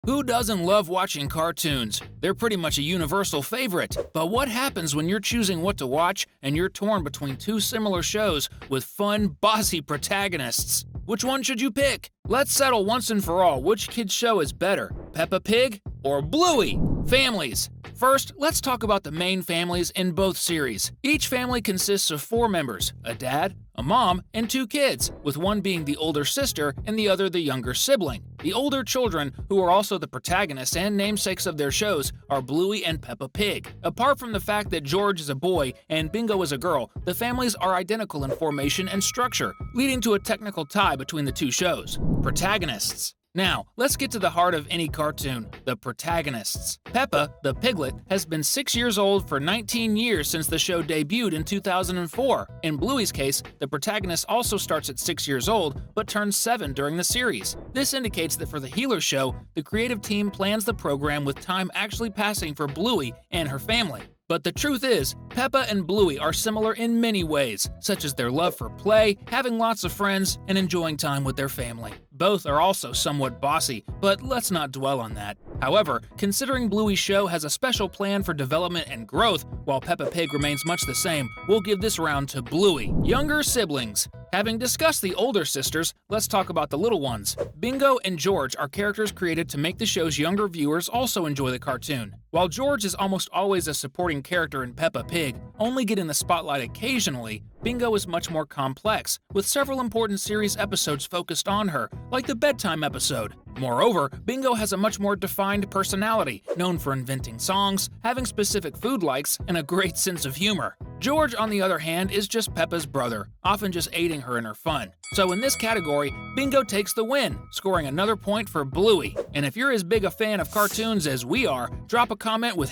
Who doesn't love watching cartoons? They're pretty much a universal favorite. But what happens when you're choosing what to watch and you're torn between two similar shows with fun, bossy protagonists? Which one should you pick? Let's settle once and for all which kid's show is better, Peppa Pig or Bluey? Families. First, let's talk about the main families in both series. Each family consists of 4 members, a dad, a mom, and 2 kids, with one being the older sister and the other the younger sibling. The older children, who are also the protagonists and namesakes of their shows, are Bluey and Peppa Pig. Apart from the fact that George is a boy and Bingo is a girl, the families are identical in formation and structure, leading to a technical tie between the 2 shows. Protagonists. Now, let's get to the heart of any cartoon, the protagonists. Peppa, the piglet, has been 6 years old for 19 years since the show debuted in 2004. In Bluey's case, the protagonist also starts at 6 years old, but turns 7 during the series. This indicates that for the Healer show, the creative team plans the program with time actually passing for Bluey and her family. But the truth is, Peppa and Bluey are similar in many ways, such as their love for play, having lots of friends, and enjoying time with their family. Both are also somewhat bossy, but let's not dwell on that. However, considering Bluey's show has a special plan for development and growth, while Peppa Pig remains much the same, we'll give this round to Bluey. Younger siblings. Having discussed the older sisters, let's talk about the little ones. Bingo and George are characters created to make the show's younger viewers also enjoy the cartoon. While George is almost always a supporting character in Peppa Pig, only getting the spotlight occasionally, Bingo is much more complex, with several important series episodes focused on her, like the bedtime episode. Moreover, Bingo has a much more defined personality, known for inventing songs, having specific food likes, and a great sense of humor. George, on the other hand, is just Peppa's brother, often just aiding her in her fun. So in this category, Bingo takes the win, scoring another point for Bluey. And if you're as big a fan of cartoons as we are, drop a comment with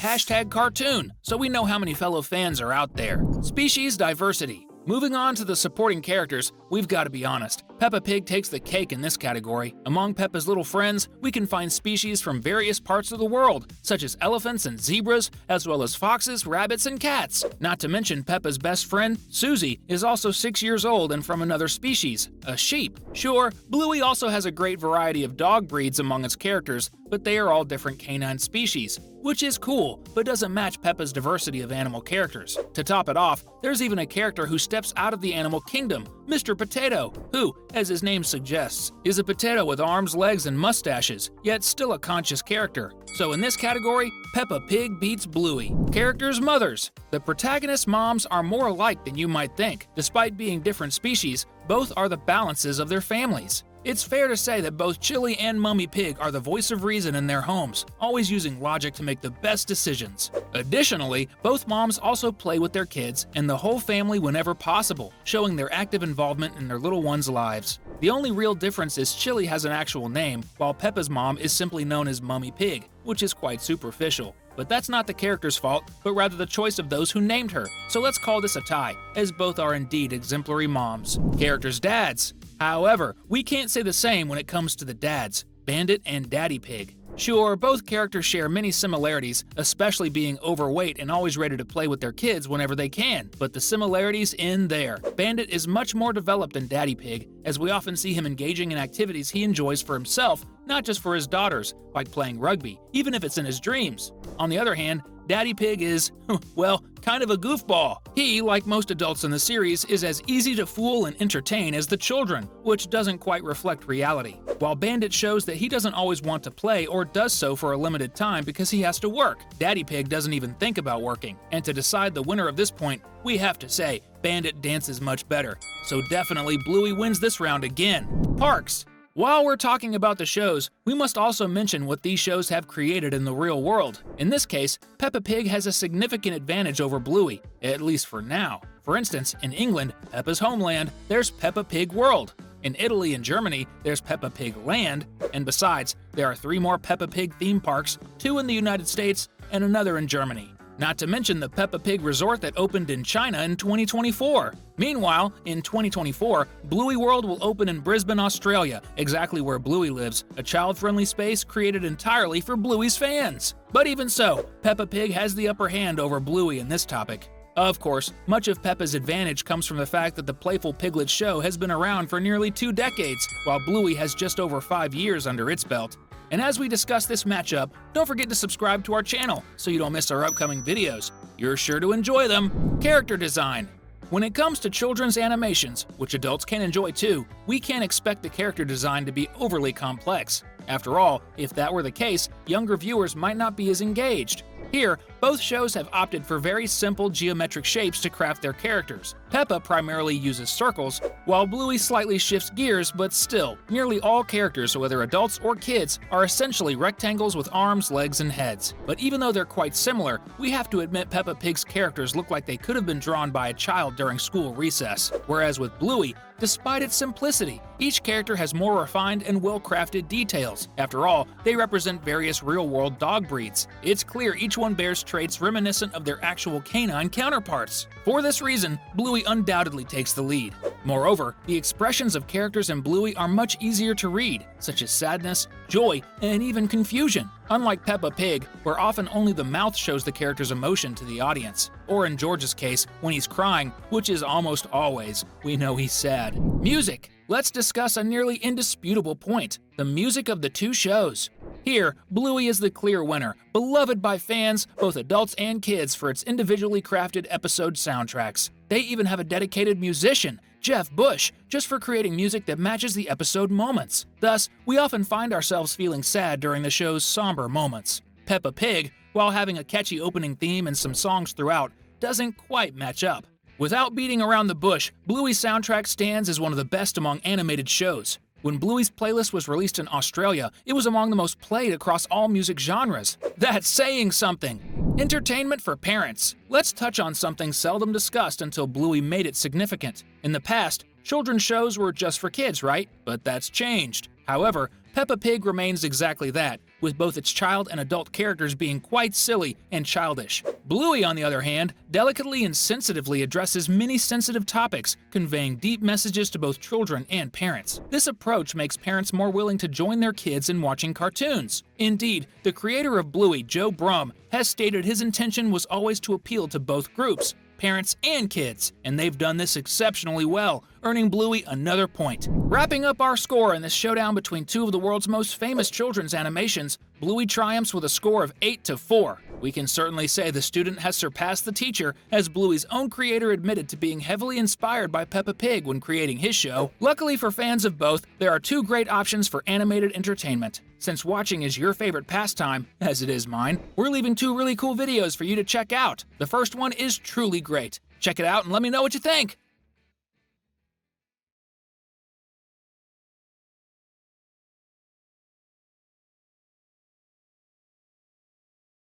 #cartoon so we know how many fellow fans are out there. Species diversity. Moving on to the supporting characters, we've got to be honest. Peppa Pig takes the cake in this category. Among Peppa's little friends, we can find species from various parts of the world, such as elephants and zebras, as well as foxes, rabbits, and cats. Not to mention Peppa's best friend, Susie, is also 6 years old and from another species, a sheep. Sure, Bluey also has a great variety of dog breeds among its characters, but they are all different canine species, which is cool, but doesn't match Peppa's diversity of animal characters. To top it off, there's even a character who steps out of the animal kingdom, Mr. Potato, who, as his name suggests, is a potato with arms, legs, and mustaches, yet still a conscious character. So in this category, Peppa Pig beats Bluey. Characters' mothers. The protagonist's moms are more alike than you might think. Despite being different species, both are the balances of their families. It's fair to say that both Chili and Mummy Pig are the voice of reason in their homes, always using logic to make the best decisions. Additionally, both moms also play with their kids and the whole family whenever possible, showing their active involvement in their little ones' lives. The only real difference is Chili has an actual name, while Peppa's mom is simply known as Mummy Pig, which is quite superficial. But that's not the character's fault, but rather the choice of those who named her. So let's call this a tie, as both are indeed exemplary moms. Characters' dads. However, we can't say the same when it comes to the dads, Bandit and Daddy Pig. Sure, both characters share many similarities, especially being overweight and always ready to play with their kids whenever they can, but the similarities end there. Bandit is much more developed than Daddy Pig, as we often see him engaging in activities he enjoys for himself, not just for his daughters, like playing rugby, even if it's in his dreams. On the other hand, Daddy Pig is, well, kind of a goofball. He, like most adults in the series, is as easy to fool and entertain as the children, which doesn't quite reflect reality. While Bandit shows that he doesn't always want to play or does so for a limited time because he has to work, Daddy Pig doesn't even think about working. And to decide the winner of this point, we have to say Bandit dances much better. So definitely Bluey wins this round again. Parks. While we're talking about the shows, we must also mention what these shows have created in the real world. In this case, Peppa Pig has a significant advantage over Bluey, at least for now. For instance, in England, Peppa's homeland, there's Peppa Pig World. In Italy and Germany, there's Peppa Pig Land, and besides, there are 3 more Peppa Pig theme parks, 2 in the United States and another in Germany. Not to mention the Peppa Pig Resort that opened in China in 2024. Meanwhile, in 2024, Bluey World will open in Brisbane, Australia, exactly where Bluey lives, a child-friendly space created entirely for Bluey's fans. But even so, Peppa Pig has the upper hand over Bluey in this topic. Of course, much of Peppa's advantage comes from the fact that the Playful Piglet show has been around for nearly 2 decades, while Bluey has just over 5 years under its belt. And as we discuss this matchup, don't forget to subscribe to our channel so you don't miss our upcoming videos. You're sure to enjoy them. Character design. When it comes to children's animations, which adults can enjoy too, we can't expect the character design to be overly complex. After all, if that were the case, younger viewers might not be as engaged. Here, both shows have opted for very simple geometric shapes to craft their characters. Peppa primarily uses circles, while Bluey slightly shifts gears, but still, nearly all characters, whether adults or kids, are essentially rectangles with arms, legs, and heads. But even though they're quite similar, we have to admit Peppa Pig's characters look like they could have been drawn by a child during school recess. Whereas with Bluey, despite its simplicity, each character has more refined and well-crafted details. After all, they represent various real-world dog breeds. It's clear each one bears traits reminiscent of their actual canine counterparts. For this reason, Bluey undoubtedly takes the lead. Moreover, the expressions of characters in Bluey are much easier to read, such as sadness, joy, and even confusion. Unlike Peppa Pig, where often only the mouth shows the character's emotion to the audience. Or in George's case, when he's crying, which is almost always, we know he's sad. Music. Let's discuss a nearly indisputable point: the music of the two shows. Here, Bluey is the clear winner, beloved by fans, both adults and kids, for its individually crafted episode soundtracks. They even have a dedicated musician, Jeff Bush, just for creating music that matches the episode moments. Thus, we often find ourselves feeling sad during the show's somber moments. Peppa Pig, while having a catchy opening theme and some songs throughout, doesn't quite match up. Without beating around the bush, Bluey's soundtrack stands as one of the best among animated shows. When Bluey's playlist was released in Australia, it was among the most played across all music genres. That's saying something. Entertainment for parents. Let's touch on something seldom discussed until Bluey made it significant. In the past, children's shows were just for kids, right? But that's changed. However, Peppa Pig remains exactly that, with both its child and adult characters being quite silly and childish. Bluey, on the other hand, delicately and sensitively addresses many sensitive topics, conveying deep messages to both children and parents. This approach makes parents more willing to join their kids in watching cartoons. Indeed, the creator of Bluey, Joe Brumm, has stated his intention was always to appeal to both groups, parents and kids, and they've done this exceptionally well, earning Bluey another point. Wrapping up our score in this showdown between two of the world's most famous children's animations, Bluey triumphs with a score of 8-4. We can certainly say the student has surpassed the teacher, as Bluey's own creator admitted to being heavily inspired by Peppa Pig when creating his show. Luckily for fans of both, there are two great options for animated entertainment. Since watching is your favorite pastime, as it is mine, we're leaving two really cool videos for you to check out. The first one is truly great. Check it out and let me know what you think.